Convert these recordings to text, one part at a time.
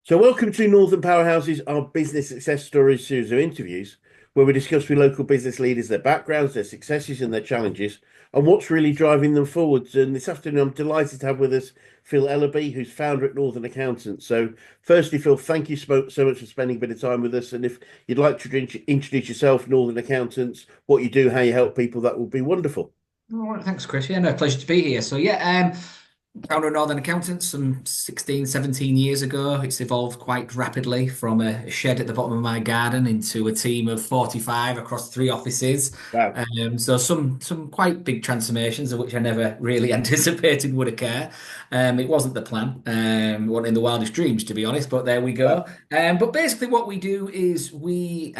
So, welcome to Northern Powerhouses, our business success stories series of interviews, where we discuss with local business leaders their backgrounds, their successes, and their challenges, and what's really driving them forwards. And this afternoon, I'm delighted to have with us Phil Ellerby, who's founder at Northern Accountants. So, firstly, Phil, thank you so much for spending a bit of time with us. And if you'd like to introduce yourself, Northern Accountants, what you do, how you help people, that would be wonderful. All right, thanks, Chris. Yeah, no, pleasure to be here. Founder of Northern Accountants some 16, 17 years ago. It's evolved quite rapidly from a shed at the bottom of my garden into a team of 45 across three offices. Wow. Some quite big transformations of which I never really anticipated would occur. It wasn't the plan. It wasn't in the wildest dreams, to be honest, but there we Wow. go. But basically what we do is we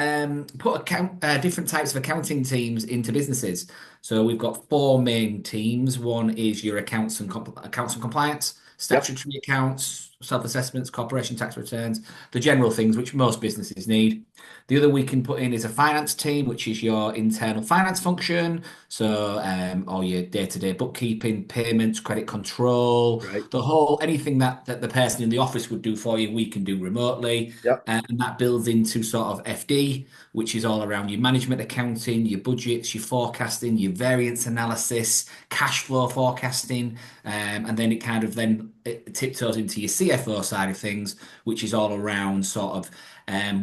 put different types of accounting teams into businesses. So we've got four main teams. One is your accounts and compliance, Yep. statutory accounts, self-assessments, corporation tax returns, the general things which most businesses need. The other we can put in is a finance team, which is your internal finance function. So all your day-to-day bookkeeping, payments, credit control, Great. the whole anything that the person in the office would do for you, we can do remotely. Yep. And that builds into sort of FD, which is all around your management accounting, your budgets, your forecasting, your variance analysis, cash flow forecasting, and then it tiptoes into your CFO side of things, which is all around sort of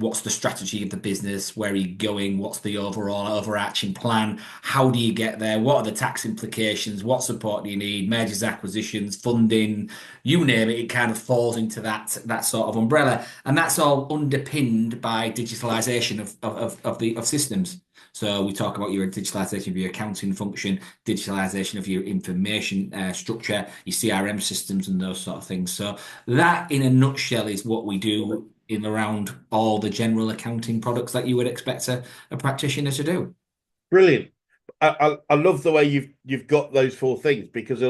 what's the strategy of the business, where are you going, what's the overall overarching plan, how do you get there, what are the tax implications, what support do you need, mergers, acquisitions, funding, you name it, it kind of falls into that sort of umbrella, and that's all underpinned by digitalization of systems. So we talk about your digitalization of your accounting function, digitalization of your information structure, your CRM systems, and those sort of things. So that, in a nutshell, is what we do in around all the general accounting products that you would expect a practitioner to do. Brilliant. I love the way you've got those four things because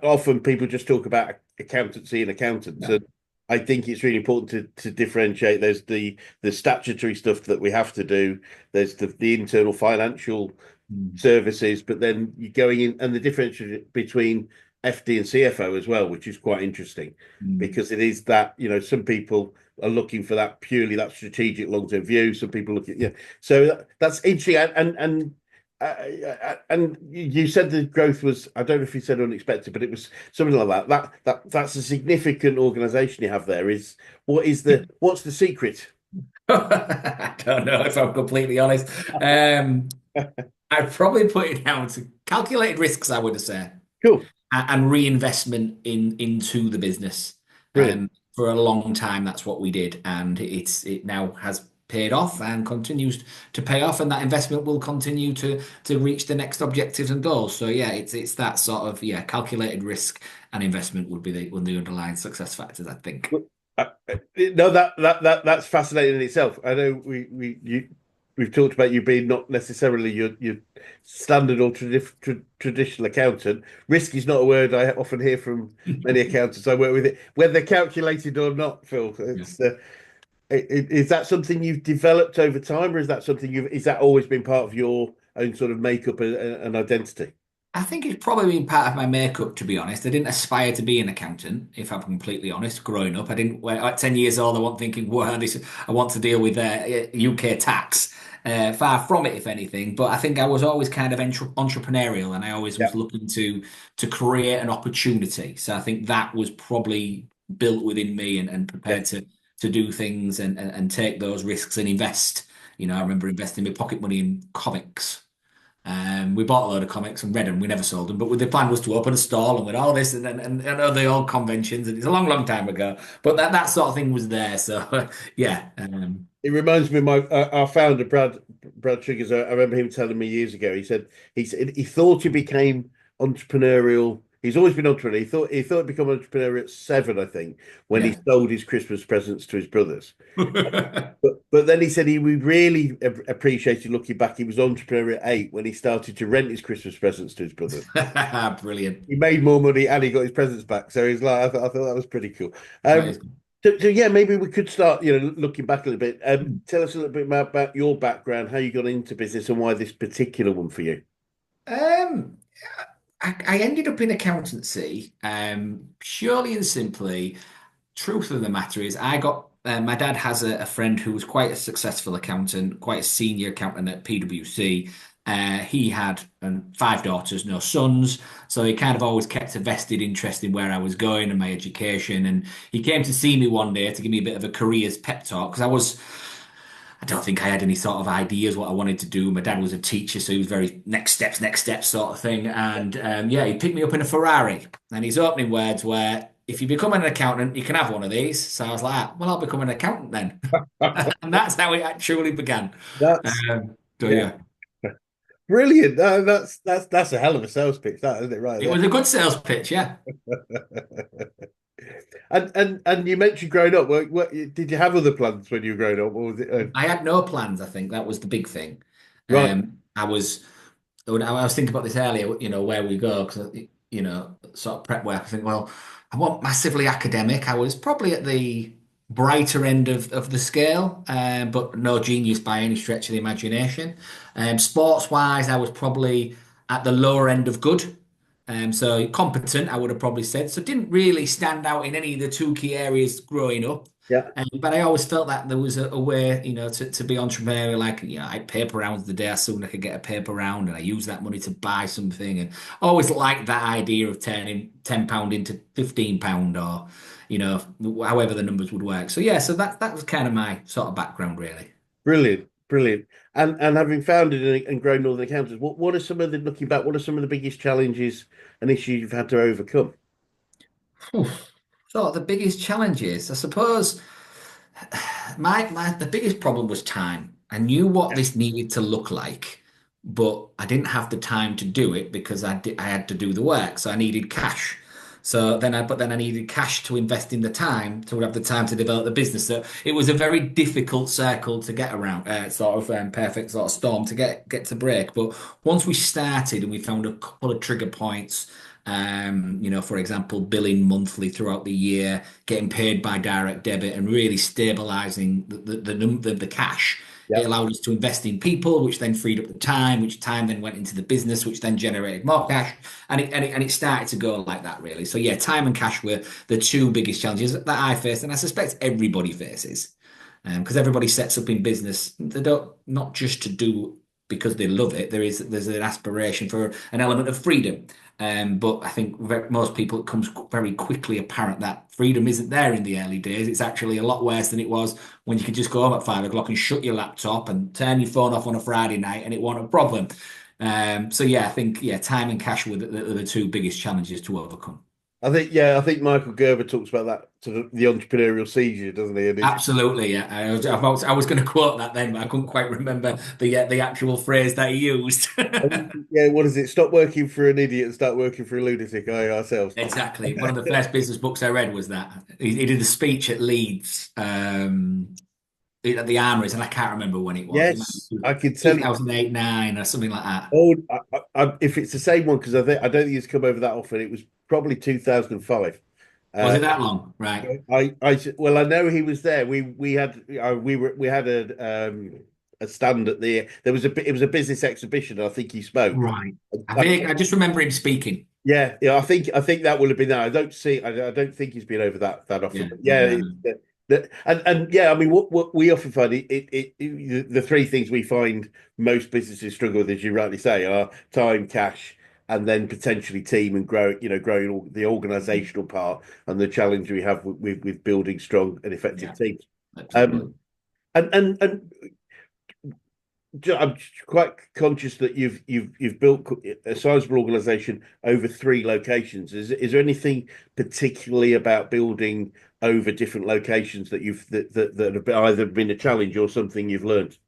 often people just talk about accountancy and accountants, Yeah. and I think it's really important to differentiate. There's the statutory stuff that we have to do. There's the internal financial Mm. services, but then you're going in and the difference between FD and CFO as well, which is quite interesting Mm. because it is that, some people are looking for that purely that strategic long-term view. Some people look at, yeah. So that's interesting. And you said the growth was, I don't know if you said unexpected, but it was something like that. That's a significant organization you have there. What's the secret? I don't know if I'm completely honest. I'd probably put it down to calculated risks, I would say, Cool. and reinvestment into the business. Brilliant. For a long time, that's what we did, and it now has paid off and continues to pay off, and that investment will continue to reach the next objectives and goals. So yeah, it's that sort of calculated risk and investment would be one of the underlying success factors, I think. No, that's fascinating in itself. I know we've talked about you being not necessarily your standard or traditional accountant. Risk is not a word I often hear from many accountants I work with. It whether they're calculated or not, Phil. Yeah. Is that something you've developed over time, or is that something is that always been part of your own sort of makeup and identity? I think it's probably been part of my makeup, to be honest. I didn't aspire to be an accountant, if I'm completely honest. Growing up, I didn't. At 10 years old, I wasn't thinking, "Wow, I want to deal with UK tax." Far from it, if anything. But I think I was always kind of entrepreneurial, and I always Yeah. was looking to create an opportunity. So I think that was probably built within me, and Yeah. prepared to do things and take those risks and invest. I remember investing my pocket money in comics. We bought a load of comics and read them. We never sold them, but the plan was to open a stall and with all this and the old conventions. And it's a long, long time ago, but that sort of thing was there. So yeah, It reminds me of our founder Brad Triggers. I remember him telling me years ago. He said he thought he became entrepreneurial. He's always been entrepreneurial. He thought he'd become entrepreneurial at 7, I think, when he yeah. sold his Christmas presents to his brothers. But then he said he would really appreciated looking back. He was entrepreneurial at 8 when he started to rent his Christmas presents to his brothers. Brilliant. He made more money and he got his presents back. So he's like, I thought that was pretty cool. That Um, is so yeah, maybe we could start, looking back a little bit. Tell us a little bit more about your background, how you got into business, and why this particular one for you. um, I ended up in accountancy, purely and simply. truth of the matter is, I got my dad has a friend who was quite a successful accountant, quite a senior accountant at PwC. He had five daughters, no sons, so he kind of always kept a vested interest in where I was going and my education. And he came to see me one day to give me a bit of a careers pep talk because I don't think I had any sort of ideas what I wanted to do. My dad was a teacher, so he was very next steps sort of thing. And yeah, he picked me up in a Ferrari. And his opening words were, "If you become an accountant, you can have one of these." So I was like, "Well, I'll become an accountant then." And that's how it actually began. That's So yeah, yeah, brilliant. That's a hell of a sales pitch, that isn't it? Right it there. was a good sales pitch. Yeah, And you mentioned growing up. Did you have other plans when you were growing up, or was it? I had no plans. I think that was the big thing. Right. I was when I was thinking about this earlier, where we go, because, sort of prep work, I think, well, I want massively academic. I was probably at the brighter end of the scale, but no genius by any stretch of the imagination. Sports wise, I was probably at the lower end of good. So competent, I would have probably said. So didn't really stand out in any of the two key areas growing up. Yeah. But I always felt that there was a way, to be entrepreneurial. Like, I had paper rounds the day I soon I could get a paper round, and I used that money to buy something. And I always liked that idea of turning £10 into £15, or, however the numbers would work. So yeah, so that was kind of my sort of background, really. Brilliant, brilliant. And having founded and grown Northern Accountants, what are some of the looking back? What are some of the biggest challenges and issues you've had to overcome? Oof. So the biggest challenges, I suppose. My the biggest problem was time. I knew what Yeah. this needed to look like, but I didn't have the time to do it because I had to do the work. So I needed cash. But then I needed cash to invest in the time to have the time to develop the business. So it was a very difficult circle to get around, sort of perfect sort of storm to get to break. But once we started and we found a couple of trigger points, for example, billing monthly throughout the year, getting paid by direct debit, and really stabilizing the cash. It Yeah. allowed us to invest in people, which then freed up the time, which time then went into the business, which then generated more cash, and it started to go like that, really. So yeah, time and cash were the two biggest challenges that I faced, and I suspect everybody faces, because everybody sets up in business. They don't not just to do because they love it. There's an aspiration for an element of freedom. But I think most people, it comes very quickly apparent that freedom isn't there in the early days. It's actually a lot worse than it was when you could just go home at 5 o'clock and shut your laptop and turn your phone off on a Friday night and it wasn't a problem. So yeah, I think time and cash were the two biggest challenges to overcome. I think Michael Gerber talks about that to the entrepreneurial seizure, doesn't he? And it's Absolutely, yeah. I was going to quote that then, but I couldn't quite remember the actual phrase that he used. yeah, what is it? Stop working for an idiot and start working for a lunatic, ourselves. Exactly. One of the first business books I read was that. He did a speech at Leeds, at the Armories, and I can't remember when it was. It might Yes, be I can tell you. 2008, 9, or something like that. Oh, if it's the same one, because I don't think it's come over that often. It was probably 2005. Was Uh, it that long? Right. well, I know he was there. We had a stand at it was a business exhibition. I think he spoke. Right. I, I just remember him speaking. yeah. I think that would have been that. I don't think he's been over that often. Yeah. But yeah, No, no. and yeah, I mean, what we often find the three things we find most businesses struggle with, as you rightly say, are time, cash, and then potentially team and growing the organizational part and the challenge we have with building strong and effective Yeah, teams. Um, absolutely. and I'm quite conscious that you've built a sizable organization over three locations. Is there anything particularly about building over different locations that have either been a challenge or something you've learned?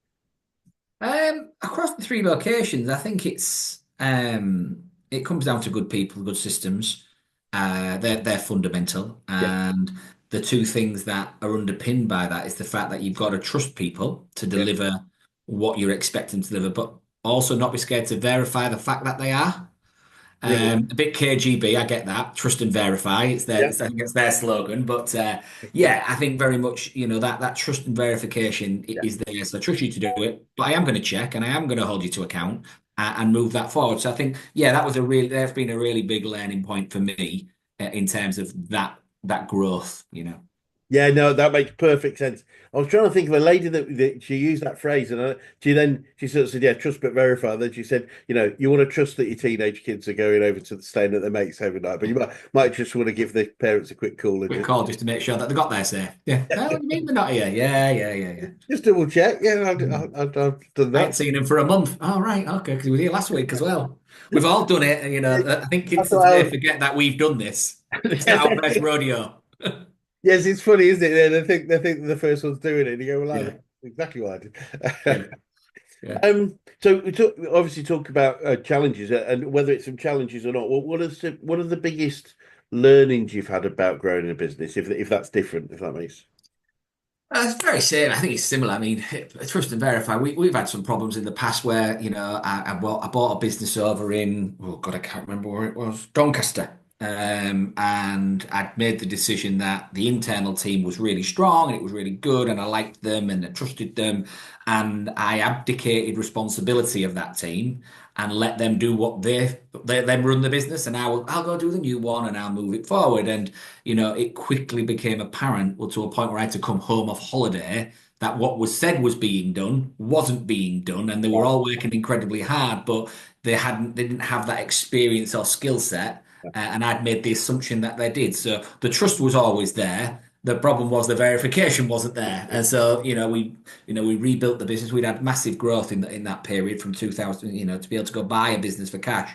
Across the three locations, I think it comes down to good people, good systems. They're fundamental, Yeah, and the two things that are underpinned by that is the fact that you've got to trust people to yeah, deliver what you're expecting to deliver, but also not be scared to verify the fact that they are. brilliant. A bit KGB, I get that. Trust and verify. Yeah, I think it's their slogan. But yeah, I think very much, that trust and verification yeah. is there. So I trust you to do it, but I am going to check and I am going to hold you to account and move that forward. So I think, yeah, that's been a really big learning point for me in terms of that growth. Yeah, no, that makes perfect sense. I was trying to think of a lady that she used that phrase, and she sort of said, "Yeah, trust but verify." And then she said, you want to trust that your teenage kids are going over to the staying at their mates every night, but you might just want to give the parents a quick call and Quick call just to make sure that they got there safe. Yeah. Oh, what do you mean they're not here? Yeah, yeah, yeah, yeah. just double check. Yeah, Hmm. I've done I ain't that. seen him for a month. All right, okay, because he was here last week as well. We've all done it, and I think That's kids what I today was. forget that we've done this. It's not our first rodeo. Yes, it's funny, isn't it? They think they're the first ones doing it. And you go, well, Yeah, that's exactly what I yeah, did. yeah. So we obviously talk about challenges and whether it's some challenges or not. What are the biggest learnings you've had about growing a business, if that's different, if that makes. It's very same. I think it's similar. I mean, trust and verify. We've had some problems in the past where, I bought a business over in, oh God, I can't remember where it was, Doncaster. And I'd made the decision that the internal team was really strong and it was really good and I liked them and I trusted them. And I abdicated responsibility of that team and let them do what they them run the business and I'll go do the new one and I'll move it forward. And it quickly became apparent, well, to a point where I had to come home off holiday, that what was said was being done wasn't being done, and they were all working incredibly hard, but they didn't have that experience or skill set, and I'd made the assumption that they did. So the trust was always there. The problem was the verification wasn't there, and so we rebuilt the business. We'd had massive growth in that period from 2000, to be able to go buy a business for cash,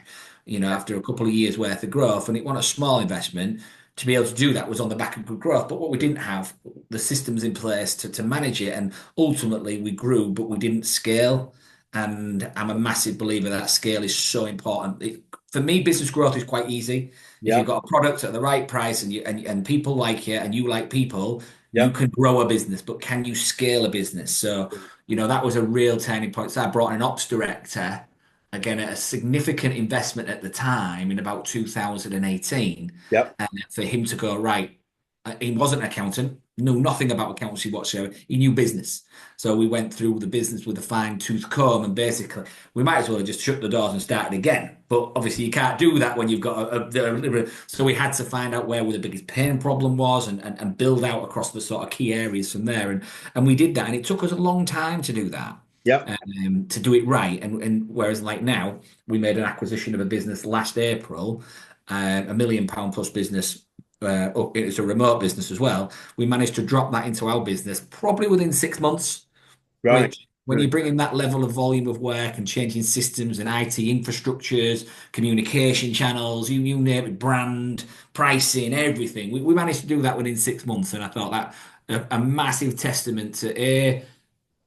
after a couple of years worth of growth, and it wasn't a small investment to be able to do that was on the back of good growth. But what we didn't have, the systems in place to manage it. And ultimately we grew, but we didn't scale. And I'm a massive believer that scale is so important. For me, business growth is quite easy. If Yeah, you've got a product at the right price and people like you and you like people, you yeah, can grow a business, but can you scale a business? So, that was a real turning point. So I brought in an ops director, again, at a significant investment at the time in about 2018 yeah. for him to go, right, he wasn't an accountant, knew nothing about accountancy whatsoever. He knew business. So we went through the business with a fine tooth comb and basically we might as well have just shut the doors and started again. But obviously you can't do that when you've got so we had to find out where the biggest pain problem was and build out across the sort of key areas from there. And we did that. And it took us a long time to do that. Yeah. To do it right, and whereas like now we made an acquisition of a business last April, £1 million plus business. It's a remote business as well. We managed to drop that into our business probably within 6 months, Right. which when you Brilliant. bring in that level of volume of work and changing systems and IT infrastructures, communication channels, you name it, brand, pricing, everything, we managed to do that within 6 months. And I thought that a massive testament to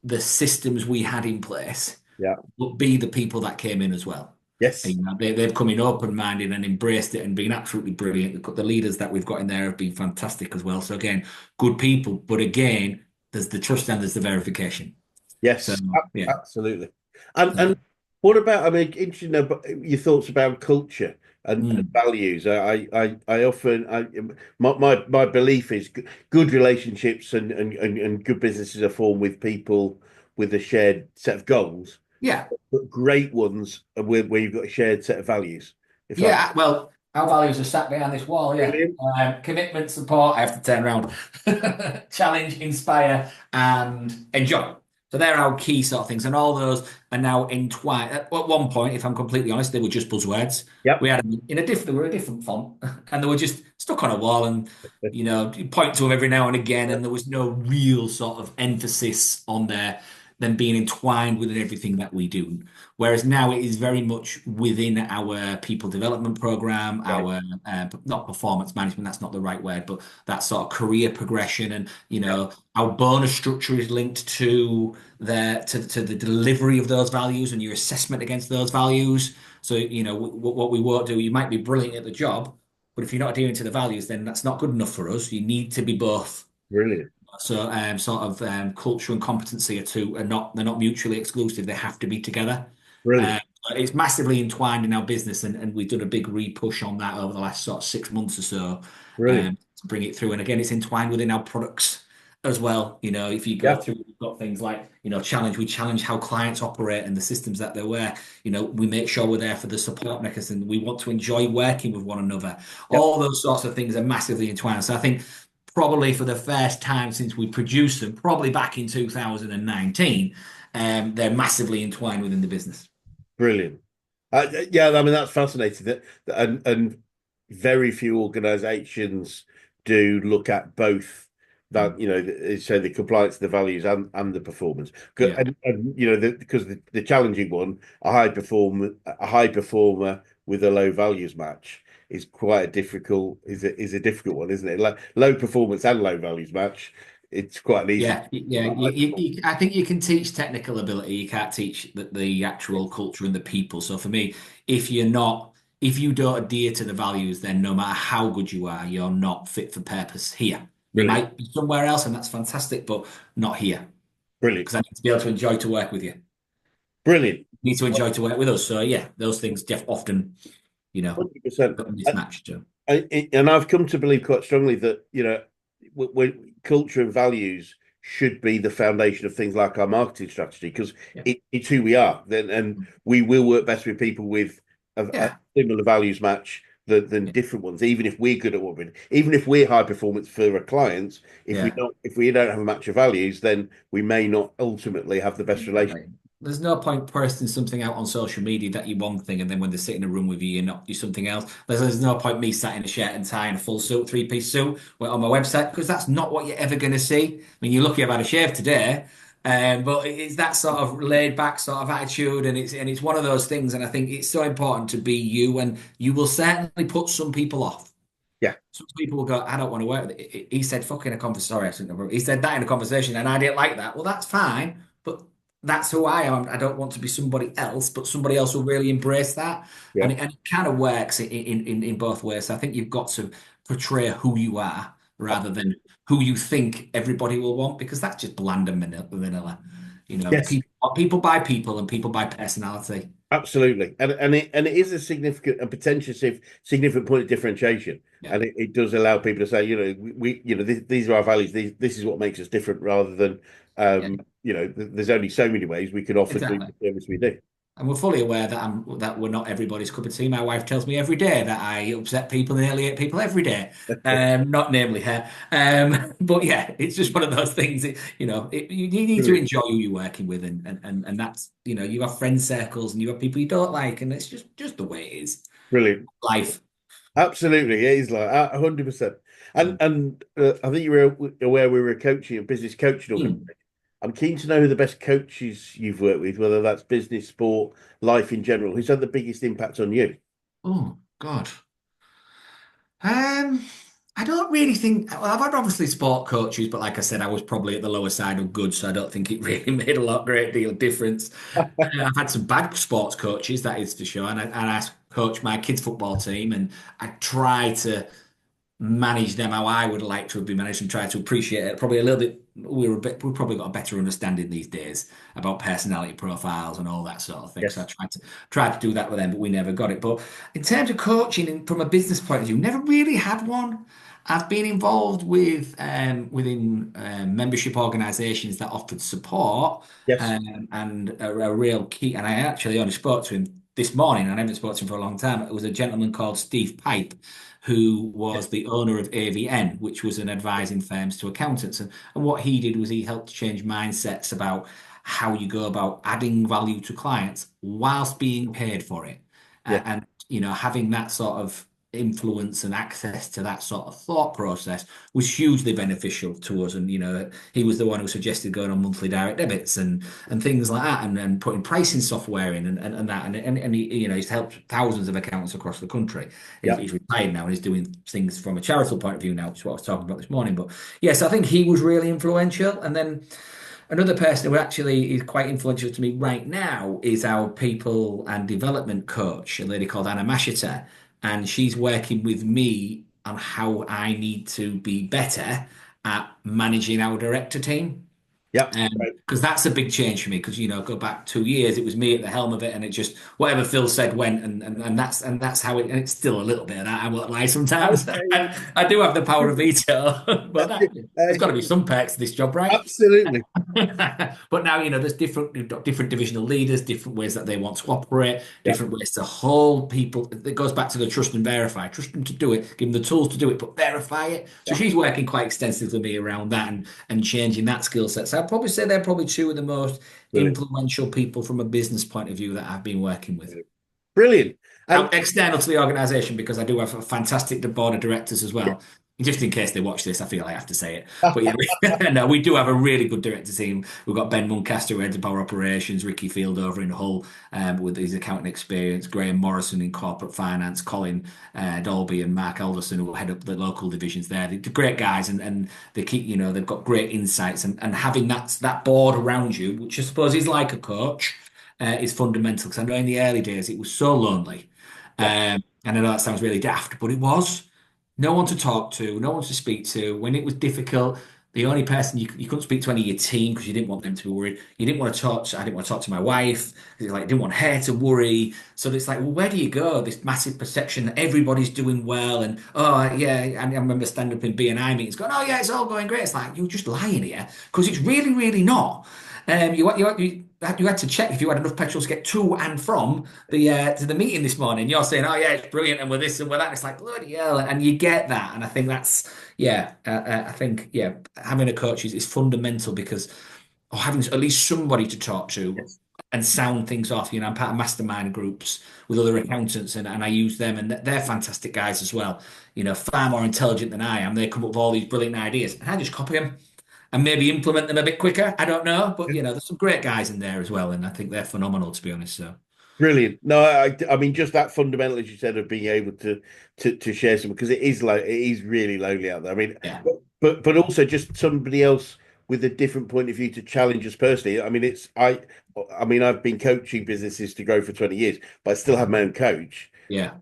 the systems we had in place, Yeah. but B, the people that came in as well. And, Yes. they've come in open-minded and embraced it and been absolutely brilliant. The leaders that we've got in there have been fantastic as well. So again, good people, but again, there's the trust and there's the verification. So Yes. yeah, Absolutely. And yeah. what about? I mean, interesting to know your thoughts about culture and Mm. values. I often my belief is good relationships and good businesses are formed with people with a shared set of goals, Yeah. but great ones are where you've got a shared set of values. If that Yeah, well, our values are sat behind this wall. Yeah, brilliant. commitment, support. I have to turn around. Challenge, inspire, and enjoy. So they're our key sort of things, and all those are now entwined. At one point, if I'm completely honest, they were just buzzwords. We Yep. had them in a different, they were a different font, and they were just stuck on a wall, and you point to them every now and again, and there was no real sort of emphasis on them being entwined within everything that we do. Whereas now it is very much within our people development program, Right. our not performance management, that's not the right word, but that sort of career progression. And, Yep. our bonus structure is linked to to the delivery of those values and your assessment against those values. So, what we won't do, you might be brilliant at the job, but if you're not adhering to the values, then that's not good enough for us. You need to be both. Brilliant. So, sort of culture and competency they're not mutually exclusive. They have to be together. Brilliant. Uh, but it's massively entwined in our business, and we've done a big re-push on that over the last sort of 6 months or so, Brilliant. to bring it through. And again, it's entwined within our products as well. If you go Yeah. through, we've got things like, we challenge how clients operate and the systems that they wear. We make sure we're there for the support mechanism. We want to enjoy working with one another. Yep. All those sorts of things are massively entwined. So I think probably for the first time since we produced them, probably back in 2019, they're massively entwined within the business. Brilliant. Yeah, I mean that's fascinating. And very few organisations do look at both that so the compliance, the values, and the performance. Yeah. And because the challenging one, a high performer with a low values match is quite a difficult is a difficult one, isn't it? Like low performance and low values match, it's quite an easy. Yeah. I think you can teach technical ability. You can't teach the actual culture and the people. So for me, if you're not, if you don't adhere to the values, then no matter how good you are, you're not fit for purpose here. You Brilliant, might be somewhere else, and that's fantastic, but not here brilliant, because I need to be able to enjoy to work with you. brilliant. You need to enjoy to work with us. So yeah, those things often, you know, 100%. got mismatched. So. And I've come to believe quite strongly that culture and values should be the foundation of things like our marketing strategy because Yeah. it's who we are. Then and we will work best with people with a Yeah. similar values match than different ones. Even if we're good at what we're, even if we're high performance for our clients, Yeah. if we don't have a match of values, then we may not ultimately have the best relation. Exactly. There's no point posting something out on social media that you one thing, and then when they sit in a room with you, you're not do something else. There's no point me sat in a shirt and tie and a full suit, three-piece suit on my website because that's not what you're ever going to see. I mean, you're lucky I've had a shave today, but it's that sort of laid back sort of attitude, and it's one of those things. And I think it's so important to be you, and you will certainly put some people off. Yeah, Some people will go, I don't want to work with it. He said fucking a conversation. Sorry, I shouldn't have. He said that in a conversation, and I didn't like that. Well, that's fine, but that's who I am. I don't want to be somebody else, but somebody else will really embrace that, yeah, and it kind of works in both ways. So I think you've got to portray who you are rather than who you think everybody will want, because that's just bland and vanilla. You know, yes. people buy people, and people buy personality. Absolutely, and it is a significant and potentially significant point of differentiation, Yeah, and it does allow people to say, these are our values. This is what makes us different, rather than, yeah, there's only so many ways we can offer doing exactly. the service we do. And we're fully aware that we're not everybody's cup of tea. My wife tells me every day that I upset people and alienate people every day. Not namely her. But yeah, it's just one of those things. You need to Brilliant, enjoy who you're working with, and that's you have friend circles and you have people you don't like, and it's just the way it is. brilliant. Life. Absolutely, it is like 100%. And I think you were aware we were a coaching, a business coaching Hmm. organization. I'm keen to know who the best coaches you've worked with, whether that's business, sport, life in general. Who's had the biggest impact on you? Oh God. Um, I don't really think. Well, I've had obviously sport coaches, but like I said, I was probably at the lower side of good, so I don't think it really made great deal of difference. I've had some bad sports coaches, that is for sure, and I coach my kids' football team, and I try to manage them how I would like to have been managed and try to appreciate it. Probably a little bit. We've probably got a better understanding these days about personality profiles and all that sort of thing. So I Yes. tried to do that with them, but we never got it. But in terms of coaching, from a business point of view, never really had one. I've been involved within membership organisations that offered support, Yes. and a real key. And I actually only spoke to him this morning. I haven't spoken to him for a long time. It was a gentleman called Steve Pipe, who Yes. was the owner of AVN, which was an advising firms to accountants. And what he did was he helped change mindsets about how you go about adding value to clients whilst being paid for it. Yes. And, having that sort of influence and access to that sort of thought process was hugely beneficial to us. And, he was the one who suggested going on monthly direct debits and things like that, and putting pricing software in and that. And he, he's helped thousands of accountants across the country. He's, Yeah. he's retired now and he's doing things from a charitable point of view now, which is what I was talking about this morning. But yes, I think he was really influential. And then another person who actually is quite influential to me right now is our people and development coach, a lady called Anna Mashita. And she's working with me on how I need to be better at managing our director team. Yeah. Right. Because that's a big change for me. Because go back 2 years, it was me at the helm of it, and it just whatever Phil said went, and that's how it. And it's still a little bit of that. I won't lie. Sometimes Okay. I do have the power of veto, but there's got to be some perks to this job, right? Absolutely. But now, there's different, you've got different divisional leaders, different ways that they want to operate, Yeah, different ways to hold people. It goes back to the trust and verify. Trust them to do it, give them the tools to do it, but verify it. So yeah, she's working quite extensively with me around that and changing that skill set. So I'd probably say they're probably two of the most brilliant, influential people from a business point of view that I've been working with. brilliant. And Out external to the organisation because I do have a fantastic board of directors as well. Just in case they watch this, I feel I have to say it. But yeah, no, we do have a really good director team. We've got Ben Muncaster, who heads up our operations, Ricky Field over in Hull with his accounting experience, Graham Morrison in corporate finance, Colin Dolby and Mark Alderson, who head up the local divisions there. They're great guys and they keep, they've got great insights and having that board around you, which I suppose is like a coach, is fundamental. Because I know in the early days it was so lonely. yeah, And I know that sounds really daft, but it was. No one to talk to, no one to speak to. When it was difficult, the only person you couldn't speak to any of your team because you didn't want them to be worried. You didn't want to talk. I didn't want to talk to my wife because like I didn't want her to worry. So it's like, well, where do you go? This massive perception that everybody's doing well, and oh yeah, and I remember standing up in BNI meetings going, oh yeah, it's all going great. It's like you're just lying here because it's really, really not. You had to check if you had enough petrol to get to and from to the meeting this morning. You're saying, "Oh yeah, it's brilliant," and with this and with that, it's like bloody hell, and you get that, and I think that's I think having a coach is fundamental because or having at least somebody to talk to yes, and sound things off. I'm part of mastermind groups with other accountants, and I use them, and they're fantastic guys as well. Far more intelligent than I am. They come up with all these brilliant ideas, and I just copy them and maybe implement them a bit quicker. I don't know, but there's some great guys in there as well, and I think they're phenomenal to be honest. So brilliant. No, I mean, just that fundamental, as you said, of being able to share some because it is really lonely out there. I mean, yeah, but also just somebody else with a different point of view to challenge us personally. I mean, I mean, I've been coaching businesses to grow for 20 years, but I still have my own coach. yeah,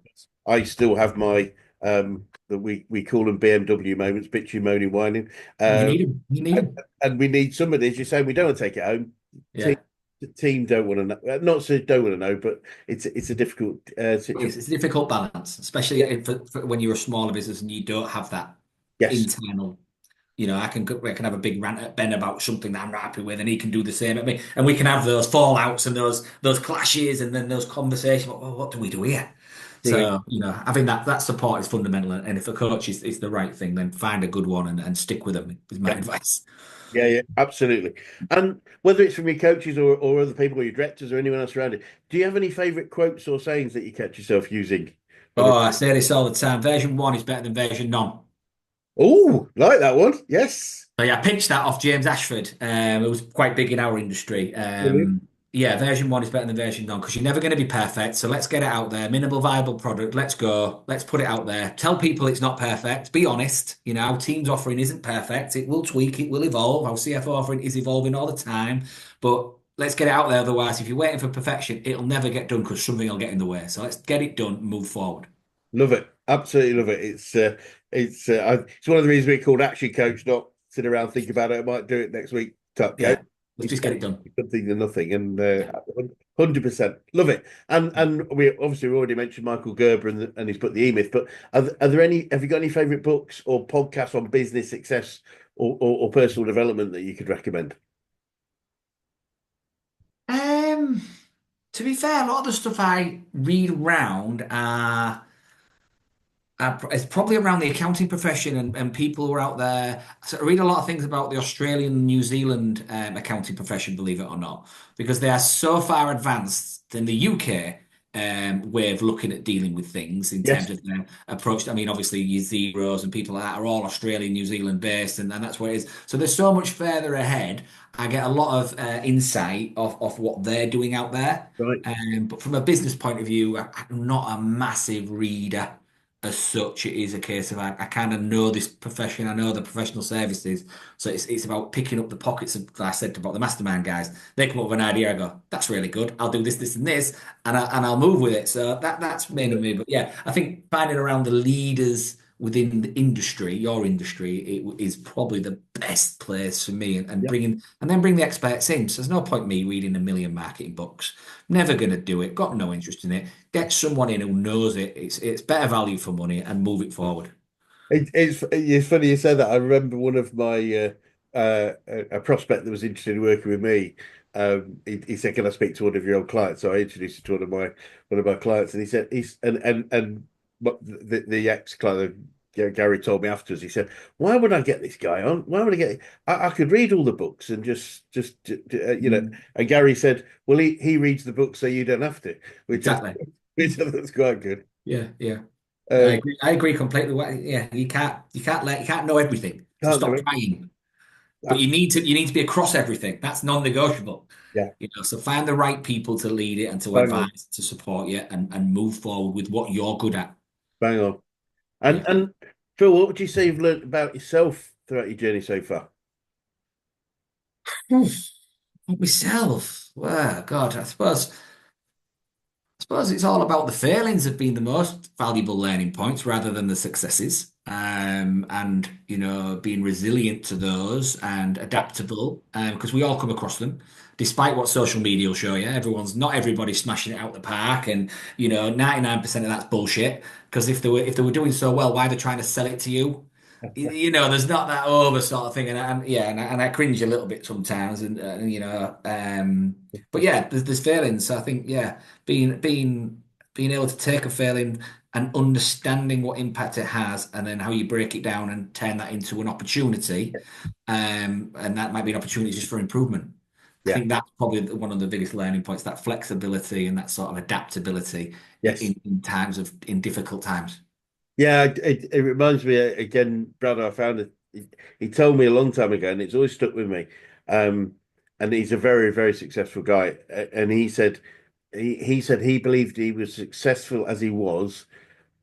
I still have my that we call them BMW moments, bitching, moaning, whining. you Um, need them. You need and, them. and we need somebody, as you say, we don't want to take it home. Team, Yeah, the team don't want to know, not so don't want to know, but it's a difficult situation. it's a difficult balance, especially Yeah. for when you're a smaller business and you don't have that Yes. internal. I can have a big rant at Ben about something that I'm not happy with, and he can do the same at me, and we can have those fallouts and those clashes, and then those conversations. Well, what do we do here? Brilliant. So having that support is fundamental, and if a coach is the right thing, then find a good one and stick with them. Is my Yeah. advice. Yeah, yeah, absolutely. And whether it's from your coaches or other people or your directors or anyone else around it, do you have any favorite quotes or sayings that you catch yourself using? Oh, I say this all the time. Version one is better than version none. Oh, like that one. Yes. So yeah, I pinched that off James Ashford. It was quite big in our industry. Brilliant. Yeah, version one is better than version none because you're never going to be perfect. So let's get it out there. Minimal viable product. Let's go. Let's put it out there. Tell people it's not perfect. Be honest. Our team's offering isn't perfect. It will tweak. It will evolve. Our CFO offering is evolving all the time. But let's get it out there. Otherwise, if you're waiting for perfection, it'll never get done because something will get in the way. So let's get it done. And move forward. Love it. Absolutely love it. It's one of the reasons we're called Action Coach, not sit around think about it. I might do it next week type coach. Yeah, let's just get it done. Something to nothing, and Yeah. 100% love it. And we already mentioned Michael Gerber and he's put the E Myth. But are there any? Have you got any favorite books or podcasts on business success or personal development that you could recommend? Um, to be fair, a lot of the stuff I read around it's probably around the accounting profession and people who are out there. So I read a lot of things about the Australian and New Zealand accounting profession, believe it or not, because they are so far advanced than the UK way of looking at dealing with things in Yes, terms of their approach. I mean, obviously, your zeros and people like that are all Australian, New Zealand based, and that's what it is. So they're so much further ahead. I get a lot of insight of what they're doing out there. right. But from a business point of view, I'm not a massive reader as such. It is a case of I kind of know this profession, I know the professional services. So it's about picking up the pockets of, like I said about the mastermind guys. They come up with an idea, I go, that's really good. I'll do this, this, and this, and I'll move with it. So that's mainly me. But yeah, I think finding around the leaders within the industry, your industry, it is probably the best place for me and Yeah. bringing and then bring the experts in. So there's no point me reading a million marketing books. Never going to do it. Got no interest in it. Get someone in who knows it. It's better value for money and move it forward. It's funny you said that. I remember one of my a prospect that was interested in working with me. He said, "Can I speak to one of your old clients?" So I introduced him to one of my clients, and he said, "He's and the ex client, Gary, told me afterwards. He said, 'Why would I get this guy on? Why would I get? I could read all the books and you know.'" Mm, And Gary said, "Well, he reads the books, so you don't have to," which I exactly. which I thought was quite good. Yeah, yeah. I Um, agree. I agree completely. Yeah, you can't know everything. So can't do stop it. trying. But That's you need to be across everything. That's non-negotiable. yeah, You know, so find the right people to lead it and to bang on, advise, to support you and move forward with what you're good at. bang on. Yeah. And Phil, what would you say you've learned about yourself throughout your journey so far? Hmm. Myself. Well, God, I suppose it's all about the failings have been the most valuable learning points rather than the successes. And you know, being resilient to those and adaptable, because we all come across them, despite what social media will show you. Not everybody's smashing it out the park, and you know, 99% of that's bullshit. Because if they were doing so well, why are they trying to sell it to you? You know, there's not that over sort of thing, and I cringe a little bit sometimes, and you know, but yeah, there's failings. So I think yeah being able to take a failing and understanding what impact it has, and then how you break it down and turn that into an opportunity, and that might be an opportunity just for improvement. I Yeah, think that's probably one of the biggest learning points, that flexibility and that sort of adaptability yes. in difficult times. Yeah, it reminds me again, brother. I found it. He told me a long time ago, and it's always stuck with me. Um, and he's a very, very successful guy. And he said he believed he was successful as he was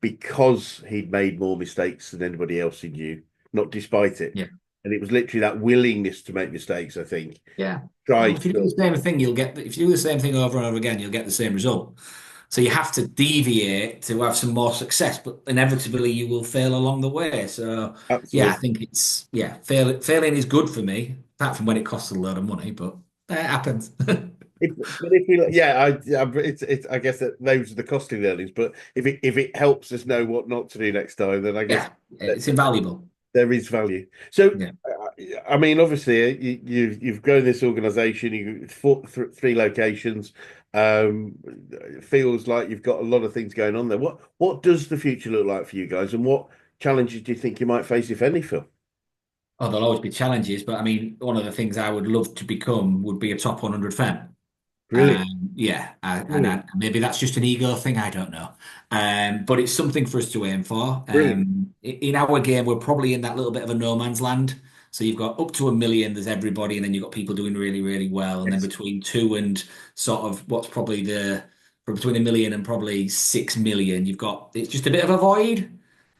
because he'd made more mistakes than anybody else he knew, not despite it. Yeah. And it was literally that willingness to make mistakes, I think. Yeah. Well, Tried if you do to, the same thing, if you do the same thing over and over again, you'll get the same result. So you have to deviate to have some more success, but inevitably you will fail along the way. So yeah, I absolutely. think failing is good for me, apart from when it costs a load of money, but that happens. But if we, yeah, it's. I guess that those are the costly learnings. But if it helps us know what not to do next time, then I guess Yeah, it's invaluable. there is value. So, Yeah. I mean, obviously, you've grown this organisation. You three locations. Um, feels like you've got a lot of things going on there. What does the future look like for you guys, and what challenges do you think you might face, if any, Phil? Oh, there'll always be challenges, but I mean, one of the things I would love to become would be a top 100 fan. Brilliant, Yeah, brilliant, maybe that's just an ego thing. I don't know. But it's something for us to aim for. brilliant. In our game, we're probably in that little bit of a no man's land. So you've got up to 1 million, there's everybody, and then you've got people doing really, really well. And then Yes. between two and sort of what's probably between 1 million and probably 6 million, you've got it's just a bit of a void.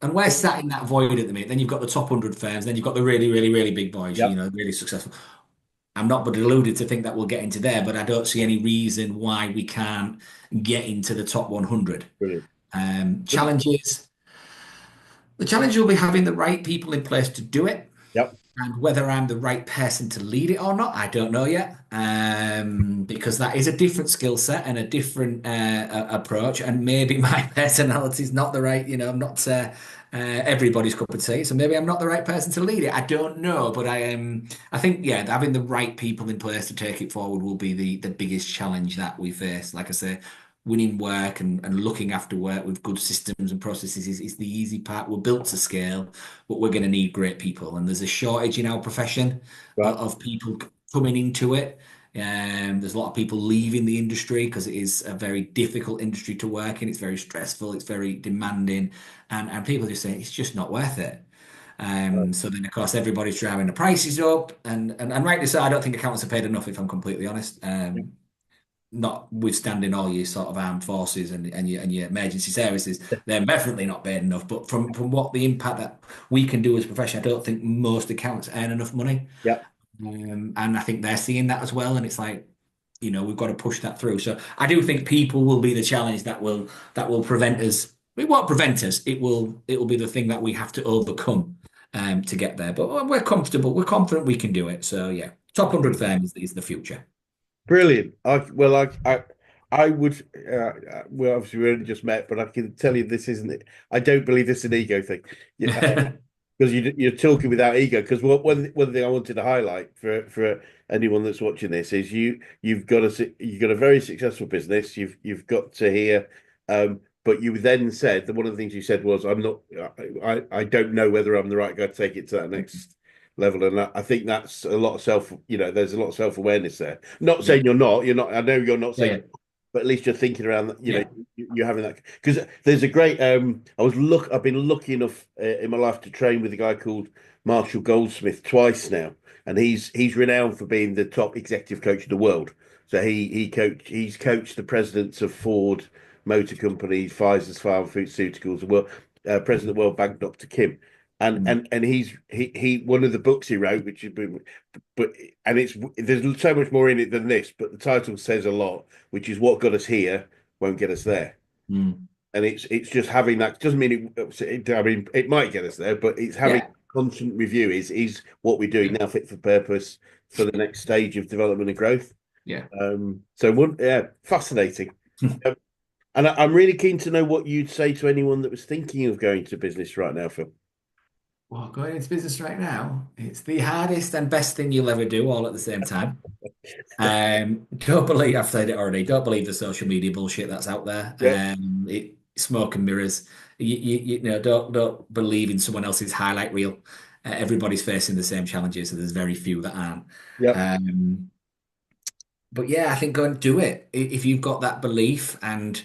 And we're sat in that void at the minute. Then you've got the top 100 firms, then you've got the really, really, really big boys, you Yep. know, really successful. I'm not but deluded to think that we'll get into there, but I don't see any reason why we can't get into the top 100. Brilliant. Challenges. The challenge will be having the right people in place to do it. Yep. And whether I'm the right person to lead it or not, I don't know yet. Because that is a different skill set and a different approach. And maybe my personality is not the right, you know, I'm not everybody's cup of tea. So maybe I'm not the right person to lead it. I don't know. But I think, yeah, having the right people in place to take it forward will be the biggest challenge that we face. Like I say, winning work and looking after work with good systems and processes is the easy part. We're built to scale, but we're going to need great people. And there's a shortage in our profession Right. of people coming into it. There's a lot of people leaving the industry because it is a very difficult industry to work in. It's very stressful. It's very demanding, and people just say it's just not worth it. Right. So then, of course, everybody's driving the prices up, and rightly so. I don't think accountants are paid enough, if I'm completely honest. Yep. Notwithstanding all your sort of armed forces and your emergency services, they're definitely not paid enough. But from what the impact that we can do as a profession, I don't think most accountants earn enough money. Yep. And I think they're seeing that as well. And it's like, you know, we've got to push that through. So I do think people will be the challenge that will prevent us. It won't prevent us. It will be the thing that we have to overcome to get there. But we're comfortable. We're confident we can do it. So yeah, top 100 firm is the future. Brilliant. I would. Well, obviously we only just met, but I can tell you this isn't it. I don't believe this is an ego thing. Yeah. because you're talking without ego. Because one thing I wanted to highlight for anyone that's watching this is you've got a very successful business. You've got to hear, but you then said that one of the things you said was, I'm not, I don't know whether I'm the right guy to take it to that next level. And I think that's a lot of there's a lot of self-awareness there. Not Yeah, saying you're not. I know you're not yeah, saying, yeah, but at least you're thinking around that, yeah. you're having that, because there's a great I've been lucky enough in my life to train with a guy called Marshall Goldsmith twice now, and he's renowned for being the top executive coach in the world. So he's coached the presidents of Ford Motor Company, Pfizer's Pharmaceuticals, the world president of the World Bank, Dr. Kim. And Mm, and and he one of the books he wrote, which has been, but and it's there's so much more in it than this, but the title says a lot, which is what got us here won't get us there. mm. And it's just having that doesn't mean I mean it might get us there, but it's having Yeah, constant review is what we're doing yeah, now fit for purpose for the next stage of development and growth. yeah. So one, yeah, fascinating. Um, and I'm really keen to know what you'd say to anyone that was thinking of going to business right now, Phil. Well, going into business right now, it's the hardest and best thing you'll ever do all at the same time. Don't believe I've said it already. Don't believe the social media bullshit that's out there. Yep, Smoke and mirrors. You know, don't believe in someone else's highlight reel. Everybody's facing the same challenges, so there's very few that aren't. yep, Um, but yeah, I think go and do it. If you've got that belief and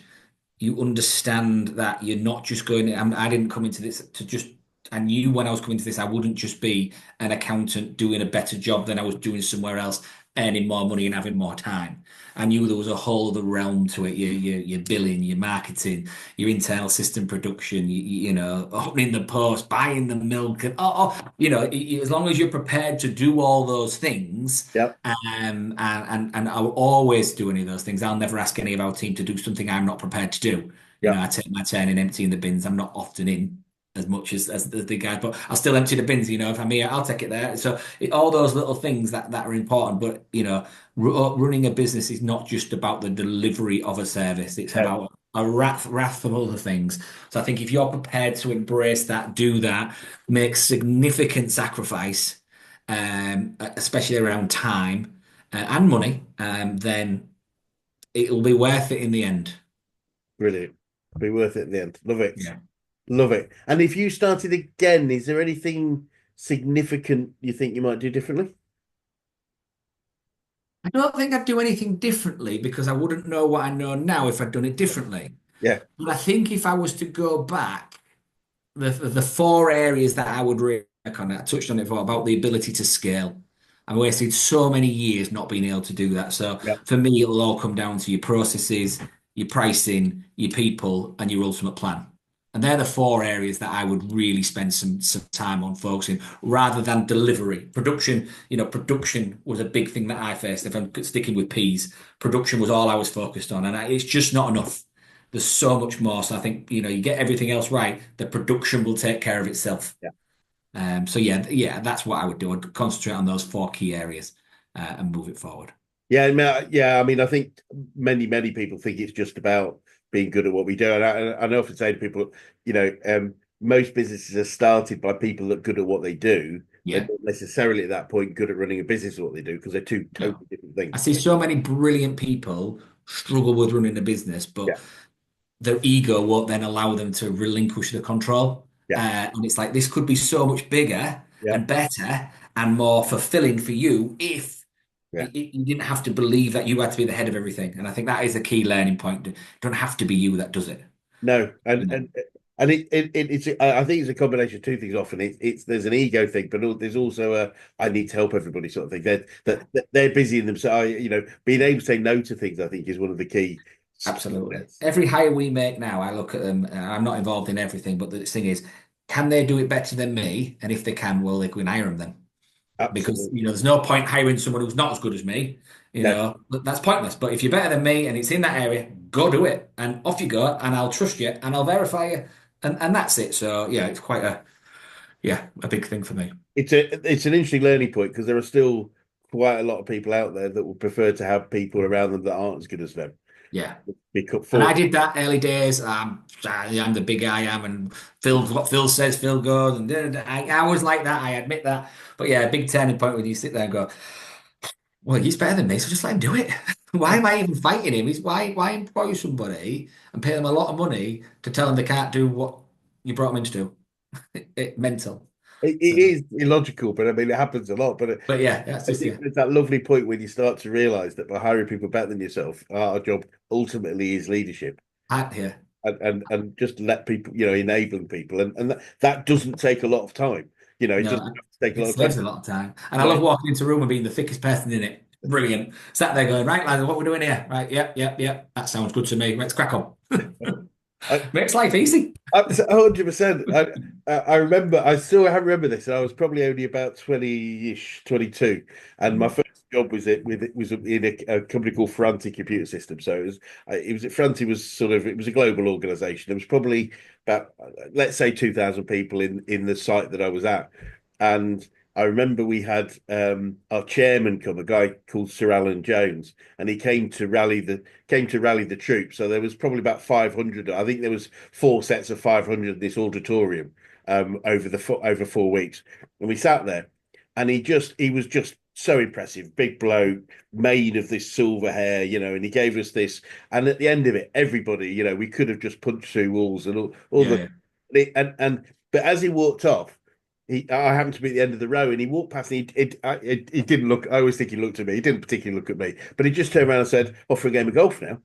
you understand that you're not just going. I didn't come into this to just. I knew when I was coming to this, I wouldn't just be an accountant doing a better job than I was doing somewhere else, earning more money and having more time. I knew there was a whole other realm to it. Your billing, your marketing, your internal system production. You know, opening the post, buying the milk, and you know, as long as you're prepared to do all those things. yep, And I'll always do any of those things. I'll never ask any of our team to do something I'm not prepared to do. You know, yep, I take my turn in emptying the bins. I'm not often in as much as the guys, but I'll still empty the bins. You know, if I'm here, I'll take it there. So all those little things that are important. But you know, running a business is not just about the delivery of a service. It's yep, about a wrath of other things. So I think if you're prepared to embrace that, do that, make significant sacrifice, especially around time and money, then it'll be worth it in the end. brilliant. Be worth it at the end. Love it. Yeah. Love it. And if you started again, is there anything significant you think you might do differently? I don't think I'd do anything differently because I wouldn't know what I know now if I'd done it differently. Yeah, But I think if I was to go back, the four areas that I would really work on, I touched on it before, about the ability to scale. I wasted so many years not being able to do that. So yeah, for me, it'll all come down to your processes, your pricing, your people, and your ultimate plan. And they're the four areas that I would really spend some time on focusing rather than delivery. Production, you know, production was a big thing that I faced. If I'm sticking with peas, production was all I was focused on, and it's just not enough. There's so much more. So I think, you know, you get everything else right, the production will take care of itself. yeah. So yeah, that's what I would do. I'd concentrate on those four key areas and move it forward. Yeah, yeah. I mean, I think many people think it's just about being good at what we do, and I often say to people, most businesses are started by people that are good at what they do. They're Yeah, not necessarily at that point good at running a business or what they do because they're two no. totally different I things. see so many brilliant people struggle with running a business, Yeah, but their ego won't then allow them to relinquish the control. yeah, And it's like this could be so much bigger yeah, and better and more fulfilling for you if yeah. you didn't have to believe that you had to be the head of everything. And I think that is a key learning point. It don't have to be you that does it. No, You know? and it's I think it's a combination of two things. Often it's there's an ego thing, but there's also a I need to help everybody sort of thing. They're busy in themselves. Being able to say no to things, I think, is one of the key skill Absolutely. sets. Every hire we make now, I look at them. I'm not involved in everything, but the thing is, can they do it better than me? And if they can, well, they can hire them then. Because Absolutely. you know, there's no point hiring someone who's not as good as me. You No, know, that's pointless. But if you're better than me and it's in that area, go do it, and off you go, and I'll trust you, and I'll verify you, and that's it. So yeah, it's quite a big thing for me. it's an interesting learning point because there are still quite a lot of people out there that would prefer to have people around them that aren't as good as them. Yeah. Be cut And I forward. did that early days. I'm the big I am, and what Phil says, Phil goes, and I was like that. I admit that. But yeah, a big turning point when you sit there and go, "Well, he's better than me, so just let him do it. Why am I even fighting him? Why employ somebody and pay them a lot of money to tell them they can't do what you brought them in to do? Mental." It So, is illogical, but I mean, it happens a lot. But but yeah, that's I just think yeah. there's that lovely point when you start to realize that by hiring people better than yourself, our job ultimately is leadership. Yeah. And just let people, enabling people, and that doesn't take a lot of time. It doesn't No, have to take a it lot of time. saves a lot of time. And I love Right. walking into a room and being the thickest person in it. Brilliant. Sat there going, right, lads, what we're doing here? Right, yep, yep, yep. That sounds good to me. Let's crack on. I, Makes life easy. 100%. I remember. I still remember this. I was probably only about 20-ish, 22, and my Mm. first job was in a company called Franti Computer Systems. So it was Franti was sort of it was a global organization. There was probably about let's say 2,000 people in the site that I was at, and I remember we had our chairman come, a guy called Sir Alan Jones, and he came to rally the troops. So there was probably about 500. I think there was four sets of 500 in this auditorium over 4 weeks, and we sat there, and he was just so impressive, big bloke, made of this silver hair, and he gave us this. And at the end of it, everybody, we could have just punched through walls and all Yeah, the yeah, and but as he walked off. I happened to be at the end of the row, and he walked past. And he didn't look. I always think he looked at me. He didn't particularly look at me, but he just turned around and said, "Off for a game of golf now."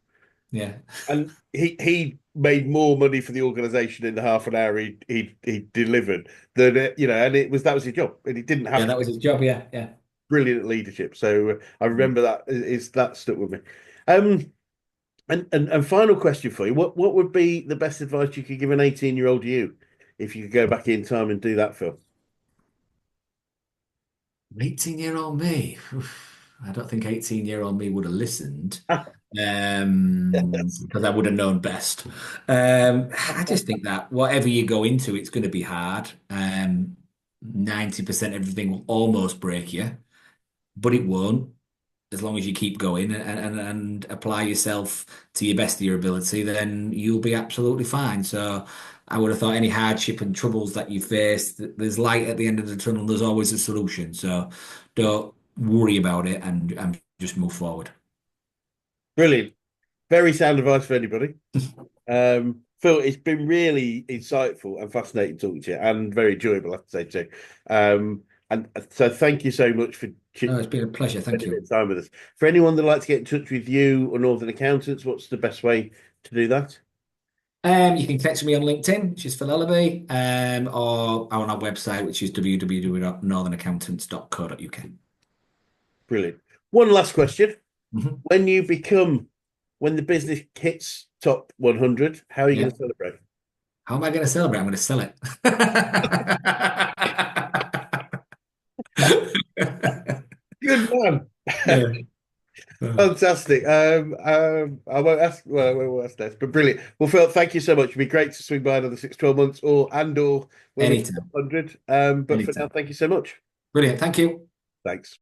yeah. And he made more money for the organisation in the half an hour he delivered than and that was his job, and he didn't Yeah, have to. that was his job. Yeah, yeah. Brilliant leadership. So I Mm. remember that stuck with me. Um, and final question for you: what would be the best advice you could give an 18-year-old you if you could go back in time and do that, Phil? 18-year-old me. Oof. I don't think 18-year-old me would have listened because I would have known best. I just think that whatever you go into, it's going to be hard. 90% everything will almost break you, but it won't. As long as you keep going and apply yourself to your best of your ability, then you'll be absolutely fine. So I would have thought any hardship and troubles that you face, there's light at the end of the tunnel, there's always a solution. So don't worry about it and just move forward. Brilliant. Very sound advice for anybody. Phil, it's been really insightful and fascinating talking to you, and very enjoyable, I have to say too. And so, thank you so much for No, it's been a pleasure. Thank spending a bit you. of time with us. For anyone that'd like to get in touch with you or Northern Accountants, what's the best way to do that? You can connect with me on LinkedIn, which is Phil Ellerby, or on our website, which is www.northernaccountants.co.uk. Brilliant. One last question: Mhm. when the business hits top 100, how are you going Yeah. to celebrate? How am I going to celebrate? I'm going to sell it. Good man. Yeah. Fantastic. I won't ask. Well, I won't ask that, but brilliant. Well, Phil, thank you so much. It'd be great to swing by another 6, 12 months, or when we hit Anytime. 100. But for now, Anytime. thank you so much. Brilliant. Thank you. Thanks.